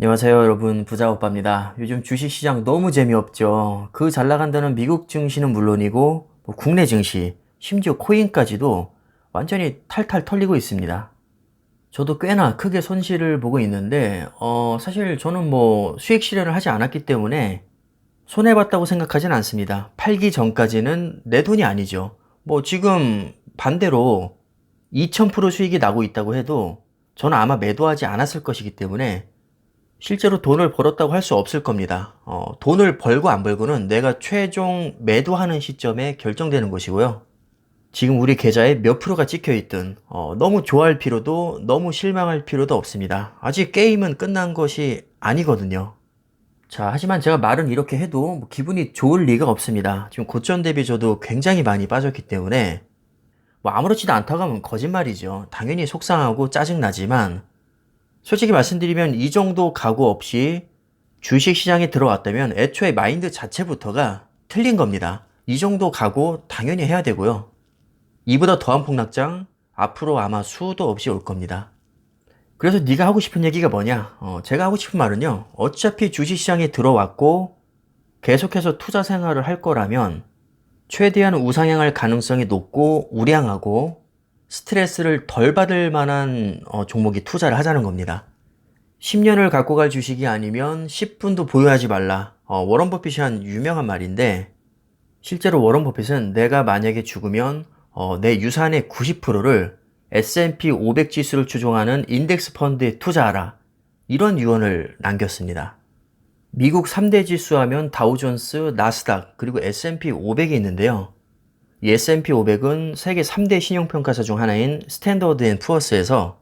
안녕하세요, 여러분. 부자오빠입니다. 요즘 주식시장 너무 재미없죠. 그 잘 나간다는 미국 증시는 물론이고, 국내 증시, 심지어 코인까지도 완전히 탈탈 털리고 있습니다. 저도 꽤나 크게 손실을 보고 있는데, 사실 저는 수익 실현을 하지 않았기 때문에 손해봤다고 생각하진 않습니다. 팔기 전까지는 내 돈이 아니죠. 지금 반대로 2000% 수익이 나고 있다고 해도 저는 아마 매도하지 않았을 것이기 때문에 실제로 돈을 벌었다고 할 수 없을 겁니다. 돈을 벌고 안 벌고는 내가 최종 매도하는 시점에 결정되는 것이고요. 지금 우리 계좌에 몇 프로가 찍혀 있든 너무 좋아할 필요도 너무 실망할 필요도 없습니다. 아직 게임은 끝난 것이 아니거든요. 자, 하지만 제가 말은 이렇게 해도 기분이 좋을 리가 없습니다. 지금 고점 대비 저도 굉장히 많이 빠졌기 때문에 아무렇지도 않다고 하면 거짓말이죠. 당연히 속상하고 짜증나지만 솔직히 말씀드리면 이 정도 각오 없이 주식시장에 들어왔다면 애초에 마인드 자체부터가 틀린 겁니다. 이 정도 각오 당연히 해야 되고요. 이보다 더한 폭락장 앞으로 아마 수도 없이 올 겁니다. 그래서 네가 하고 싶은 얘기가 뭐냐? 제가 하고 싶은 말은요. 어차피 주식시장에 들어왔고 계속해서 투자 생활을 할 거라면 최대한 우상향할 가능성이 높고 우량하고 스트레스를 덜 받을 만한 종목이 투자를 하자는 겁니다. 10년을 갖고 갈 주식이 아니면 10분도 보유하지 말라. 워런 버핏이 한 유명한 말인데 실제로 워런 버핏은 내가 만약에 죽으면 내 유산의 90%를 S&P 500 지수를 추종하는 인덱스 펀드에 투자하라. 이런 유언을 남겼습니다. 미국 3대 지수 하면 다우존스, 나스닥, 그리고 S&P 500이 있는데요. 이 S&P 500은 세계 3대 신용평가사 중 하나인 스탠더드 앤 푸어스에서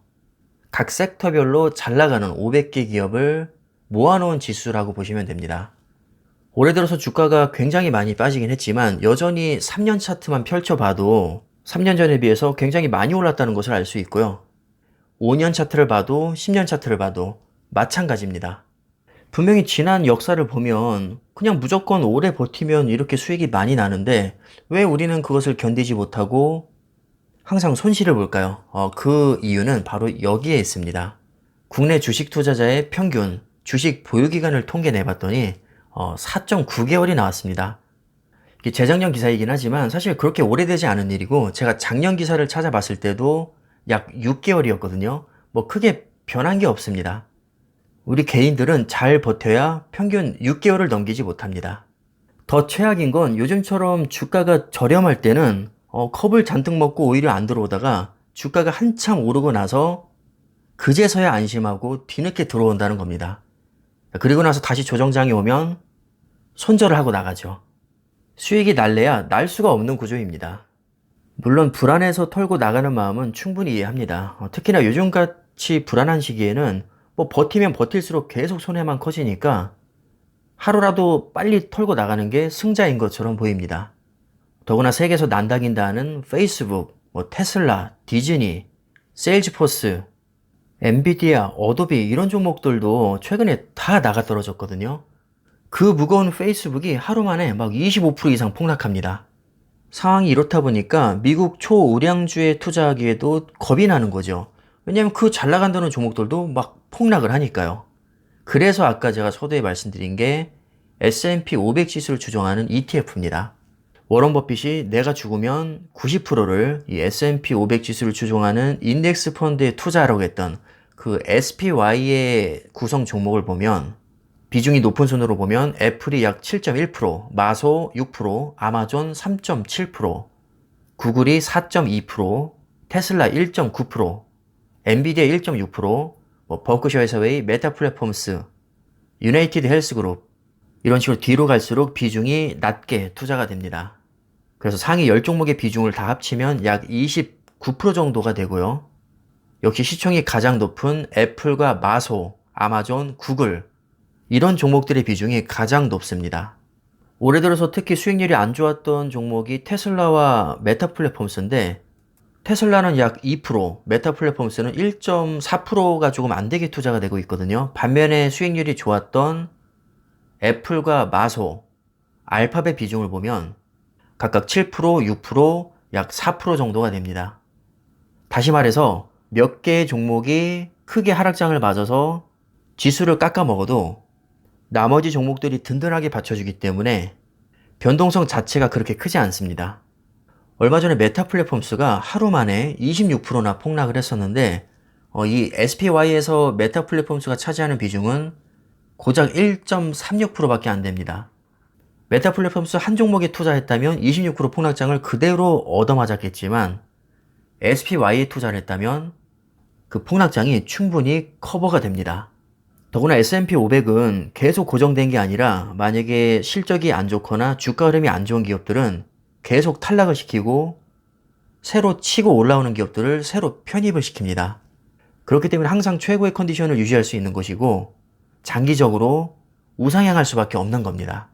각 섹터별로 잘 나가는 500개 기업을 모아놓은 지수라고 보시면 됩니다. 올해 들어서 주가가 굉장히 많이 빠지긴 했지만 여전히 3년 차트만 펼쳐봐도 3년 전에 비해서 굉장히 많이 올랐다는 것을 알 수 있고요. 5년 차트를 봐도 10년 차트를 봐도 마찬가지입니다. 분명히 지난 역사를 보면 그냥 무조건 오래 버티면 이렇게 수익이 많이 나는데 왜 우리는 그것을 견디지 못하고 항상 손실을 볼까요? 그 이유는 바로 여기에 있습니다. 국내 주식 투자자의 평균 주식 보유 기간을 통계 내봤더니 4.9개월이 나왔습니다. 이게 재작년 기사이긴 하지만 사실 그렇게 오래되지 않은 일이고 제가 작년 기사를 찾아봤을 때도 약 6개월이었거든요. 크게 변한 게 없습니다. 우리 개인들은 잘 버텨야 평균 6개월을 넘기지 못합니다. 더 최악인 건 요즘처럼 주가가 저렴할 때는 컵을 잔뜩 먹고 오히려 안 들어오다가 주가가 한참 오르고 나서 그제서야 안심하고 뒤늦게 들어온다는 겁니다. 그리고 나서 다시 조정장이 오면 손절을 하고 나가죠. 수익이 날래야 날 수가 없는 구조입니다. 물론 불안해서 털고 나가는 마음은 충분히 이해합니다. 특히나 요즘같이 불안한 시기에는 버티면 버틸수록 계속 손해만 커지니까 하루라도 빨리 털고 나가는 게 승자인 것처럼 보입니다. 더구나 세계에서 난다긴다 하는 페이스북, 테슬라, 디즈니, 세일즈포스, 엔비디아, 어도비 이런 종목들도 최근에 다 나가 떨어졌거든요. 그 무거운 페이스북이 하루 만에 막 25% 이상 폭락합니다. 상황이 이렇다 보니까 미국 초우량주에 투자하기에도 겁이 나는 거죠. 왜냐면 그 잘 나간다는 종목들도 막 폭락을 하니까요. 그래서 아까 제가 서두에 말씀드린 게 S&P 500 지수를 추종하는 ETF입니다. 워런 버핏이 내가 죽으면 90%를 이 S&P 500 지수를 추종하는 인덱스 펀드에 투자하라고 했던 그 SPY의 구성 종목을 보면 비중이 높은 순으로 보면 애플이 약 7.1%, 마소 6%, 아마존 3.7%, 구글이 4.2%, 테슬라 1.9%, 엔비디아 1.6%, 버크셔 해서웨이, 메타 플랫폼스, 유나이티드 헬스그룹 이런 식으로 뒤로 갈수록 비중이 낮게 투자가 됩니다. 그래서 상위 10종목의 비중을 다 합치면 약 29% 정도가 되고요. 역시 시총이 가장 높은 애플과 마소, 아마존, 구글 이런 종목들의 비중이 가장 높습니다. 올해 들어서 특히 수익률이 안 좋았던 종목이 테슬라와 메타 플랫폼스인데 테슬라는 약 2%, 메타 플랫폼스는 1.4%가 조금 안 되게 투자가 되고 있거든요. 반면에 수익률이 좋았던 애플과 마소, 알파벳 비중을 보면 각각 7%, 6%, 약 4% 정도가 됩니다. 다시 말해서 몇 개의 종목이 크게 하락장을 맞아서 지수를 깎아 먹어도 나머지 종목들이 든든하게 받쳐주기 때문에 변동성 자체가 그렇게 크지 않습니다. 얼마 전에 메타 플랫폼스가 하루 만에 26%나 폭락을 했었는데 이 SPY에서 메타 플랫폼스가 차지하는 비중은 고작 1.36%밖에 안 됩니다. 메타 플랫폼스 한 종목에 투자했다면 26% 폭락장을 그대로 얻어맞았겠지만 SPY에 투자를 했다면 그 폭락장이 충분히 커버가 됩니다. 더구나 S&P 500은 계속 고정된 게 아니라 만약에 실적이 안 좋거나 주가 흐름이 안 좋은 기업들은 계속 탈락을 시키고 새로 치고 올라오는 기업들을 새로 편입을 시킵니다. 그렇기 때문에 항상 최고의 컨디션을 유지할 수 있는 것이고 장기적으로 우상향할 수밖에 없는 겁니다.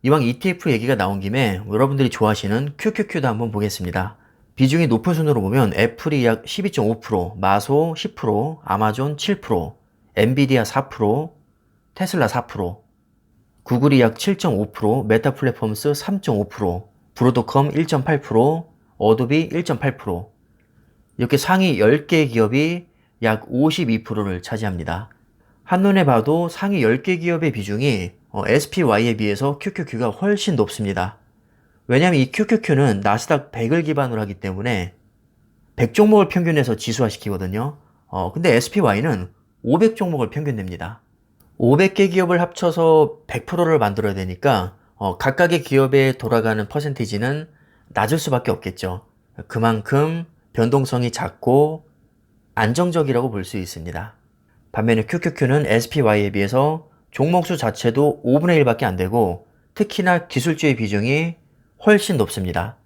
이왕 ETF 얘기가 나온 김에 여러분들이 좋아하시는 QQQ도 한번 보겠습니다. 비중이 높은 순으로 보면 애플이 약 12.5%, 마소 10%, 아마존 7%, 엔비디아 4%, 테슬라 4%, 구글이 약 7.5%, 메타 플랫폼스 3.5%, 브로드컴 1.8%, 어도비 1.8%, 이렇게 상위 10개 기업이 약 52%를 차지합니다. 한눈에 봐도 상위 10개 기업의 비중이 SPY에 비해서 QQQ가 훨씬 높습니다. 왜냐하면 이 QQQ는 나스닥 100을 기반으로 하기 때문에 100종목을 평균해서 지수화시키거든요. 근데 SPY는 500종목을 평균 냅니다. 500개 기업을 합쳐서 100%를 만들어야 되니까 각각의 기업에 돌아가는 퍼센티지는 낮을 수밖에 없겠죠. 그만큼 변동성이 작고 안정적이라고 볼 수 있습니다. 반면에 QQQ는 SPY에 비해서 종목수 자체도 5분의 1밖에 안 되고 특히나 기술주의 비중이 훨씬 높습니다.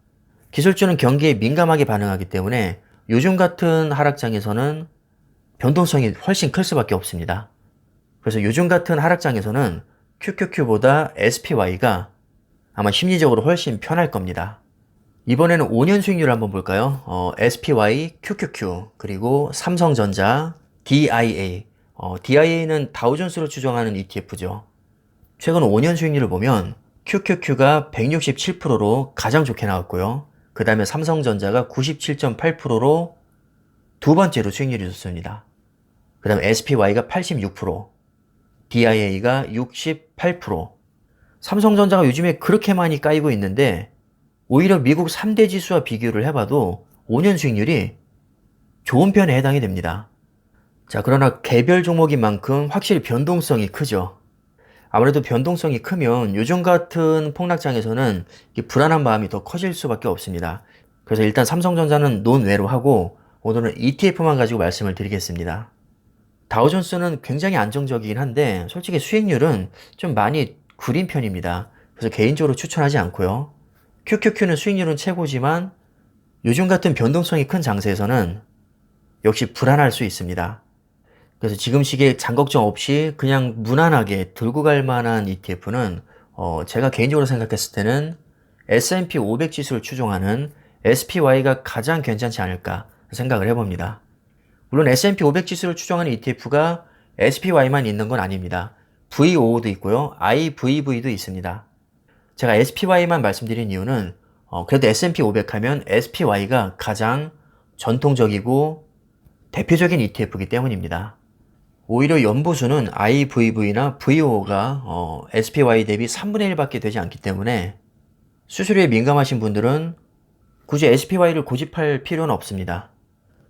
기술주는 경기에 민감하게 반응하기 때문에 요즘 같은 하락장에서는 변동성이 훨씬 클 수밖에 없습니다. 그래서 요즘 같은 하락장에서는 QQQ보다 SPY가 아마 심리적으로 훨씬 편할 겁니다. 이번에는 5년 수익률을 한번 볼까요? SPY, QQQ, 그리고 삼성전자, DIA. DIA는 다우존스로 추정하는 ETF죠. 최근 5년 수익률을 보면 QQQ가 167%로 가장 좋게 나왔고요. 그 다음에 삼성전자가 97.8%로 두 번째로 수익률이 좋습니다. 그 다음에 SPY가 86%, DIA가 68%. 삼성전자가 요즘에 그렇게 많이 까이고 있는데 오히려 미국 3대 지수와 비교를 해봐도 5년 수익률이 좋은 편에 해당이 됩니다. 자, 그러나 개별 종목인 만큼 확실히 변동성이 크죠. 아무래도 변동성이 크면 요즘 같은 폭락장에서는 불안한 마음이 더 커질 수밖에 없습니다. 그래서 일단 삼성전자는 논외로 하고 오늘은 ETF만 가지고 말씀을 드리겠습니다. 다우존스는 굉장히 안정적이긴 한데 솔직히 수익률은 좀 많이 구린 편입니다. 그래서 개인적으로 추천하지 않고요. QQQ는 수익률은 최고지만 요즘 같은 변동성이 큰 장세에서는 역시 불안할 수 있습니다. 그래서 지금 시기에 장걱정 없이 그냥 무난하게 들고 갈 만한 ETF는 제가 개인적으로 생각했을 때는 S&P 500 지수를 추종하는 SPY가 가장 괜찮지 않을까 생각을 해봅니다. 물론 S&P 500 지수를 추종하는 ETF가 SPY만 있는 건 아닙니다. VOO도 있고요. IVV도 있습니다. 제가 SPY만 말씀드린 이유는 그래도 S&P 500 하면 SPY가 가장 전통적이고 대표적인 ETF이기 때문입니다. 오히려 연보수는 IVV나 VO가 SPY 대비 3분의 1밖에 되지 않기 때문에 수수료에 민감하신 분들은 굳이 SPY를 고집할 필요는 없습니다.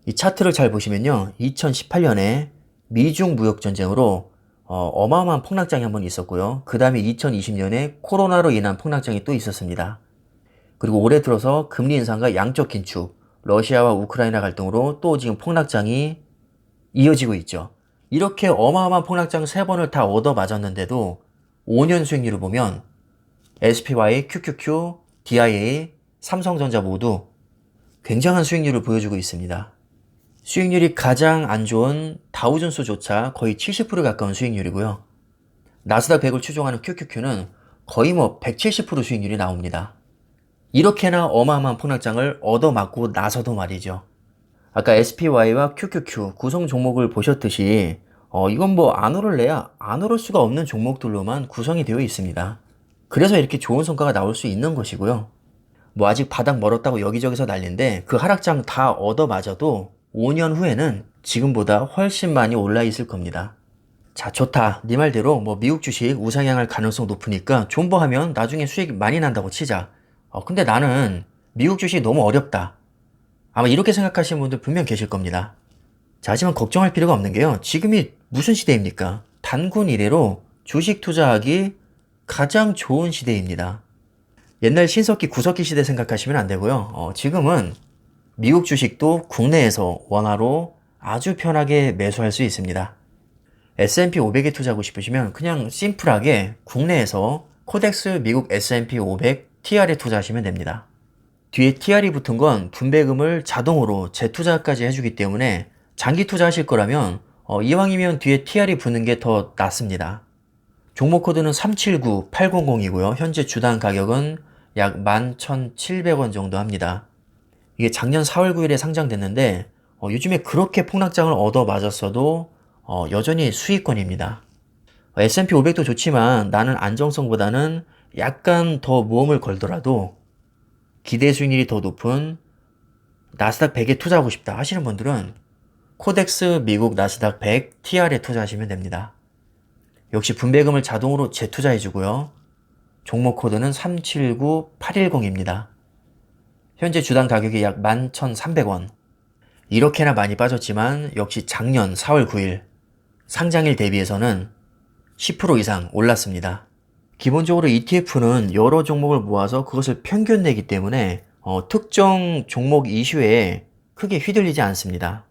이 차트를 잘 보시면요. 2018년에 미중 무역전쟁으로 어마어마한 폭락장이 한번 있었고요. 그 다음에 2020년에 코로나로 인한 폭락장이 또 있었습니다. 그리고 올해 들어서 금리 인상과 양적 긴축, 러시아와 우크라이나 갈등으로 또 지금 폭락장이 이어지고 있죠. 이렇게 어마어마한 폭락장 3번을 다 얻어맞았는데도 5년 수익률을 보면 SPY, QQQ, DIA, 삼성전자 모두 굉장한 수익률을 보여주고 있습니다. 수익률이 가장 안 좋은 다우존스조차 거의 70% 가까운 수익률이고요. 나스닥 100을 추종하는 QQQ는 거의 170% 수익률이 나옵니다. 이렇게나 어마어마한 폭락장을 얻어맞고 나서도 말이죠. 아까 SPY와 QQQ 구성 종목을 보셨듯이 이건 안 오를래야 안 오를 수가 없는 종목들로만 구성이 되어 있습니다. 그래서 이렇게 좋은 성과가 나올 수 있는 것이고요. 아직 바닥 멀었다고 여기저기서 난리인데 그 하락장 다 얻어맞아도 5년 후에는 지금보다 훨씬 많이 올라 있을 겁니다. 자, 좋다. 네 말대로 뭐 미국 주식 우상향할 가능성 높으니까 존버하면 나중에 수익 많이 난다고 치자. 근데 나는 미국 주식이 너무 어렵다. 아마 이렇게 생각하시는 분들 분명 계실 겁니다. 자, 하지만 걱정할 필요가 없는 게요. 지금이 무슨 시대입니까? 단군 이래로 주식 투자하기 가장 좋은 시대입니다. 옛날 신석기, 구석기 시대 생각하시면 안 되고요. 지금은 미국 주식도 국내에서 원화로 아주 편하게 매수할 수 있습니다. S&P 500에 투자하고 싶으시면 그냥 심플하게 국내에서 코덱스 미국 S&P 500 TR에 투자하시면 됩니다. 뒤에 TR이 붙은 건 분배금을 자동으로 재투자까지 해주기 때문에 장기 투자하실 거라면 이왕이면 뒤에 TR이 붙는 게 더 낫습니다. 종목 코드는 379800이고요. 현재 주당 가격은 약 11,700원 정도 합니다. 이게 작년 4월 9일에 상장됐는데 요즘에 그렇게 폭락장을 얻어 맞았어도 여전히 수익권입니다. S&P 500도 좋지만 나는 안정성보다는 약간 더 모험을 걸더라도 기대 수익률이 더 높은 나스닥 100에 투자하고 싶다 하시는 분들은 코덱스 미국 나스닥 100 TR에 투자하시면 됩니다. 역시 분배금을 자동으로 재투자해주고요. 종목 코드는 379810입니다. 현재 주당 가격이 약 11,300원. 이렇게나 많이 빠졌지만 역시 작년 4월 9일 상장일 대비해서는 10% 이상 올랐습니다. 기본적으로 ETF는 여러 종목을 모아서 그것을 평균 내기 때문에 특정 종목 이슈에 크게 휘둘리지 않습니다.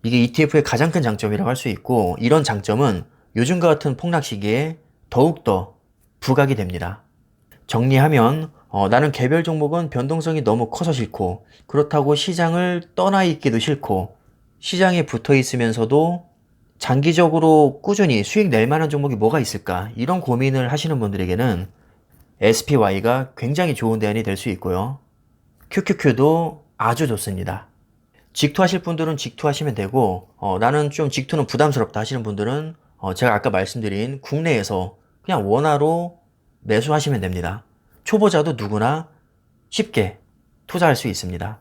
이게 ETF의 가장 큰 장점이라고 할 수 있고 이런 장점은 요즘과 같은 폭락 시기에 더욱더 부각이 됩니다. 정리하면 나는 개별 종목은 변동성이 너무 커서 싫고 그렇다고 시장을 떠나 있기도 싫고 시장에 붙어 있으면서도 장기적으로 꾸준히 수익 낼 만한 종목이 뭐가 있을까 이런 고민을 하시는 분들에게는 SPY가 굉장히 좋은 대안이 될 수 있고요. QQQ도 아주 좋습니다. 직투하실 분들은 직투하시면 되고 나는 좀 직투는 부담스럽다 하시는 분들은 제가 아까 말씀드린 국내에서 그냥 원화로 매수하시면 됩니다. 초보자도 누구나 쉽게 투자할 수 있습니다.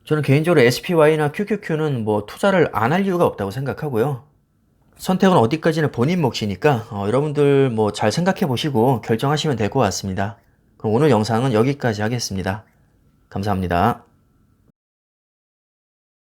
저는 개인적으로 SPY나 QQQ는 뭐 투자를 안 할 이유가 없다고 생각하고요. 선택은 어디까지는 본인 몫이니까 여러분들 뭐 잘 생각해 보시고 결정하시면 될 것 같습니다. 그럼 오늘 영상은 여기까지 하겠습니다. 감사합니다.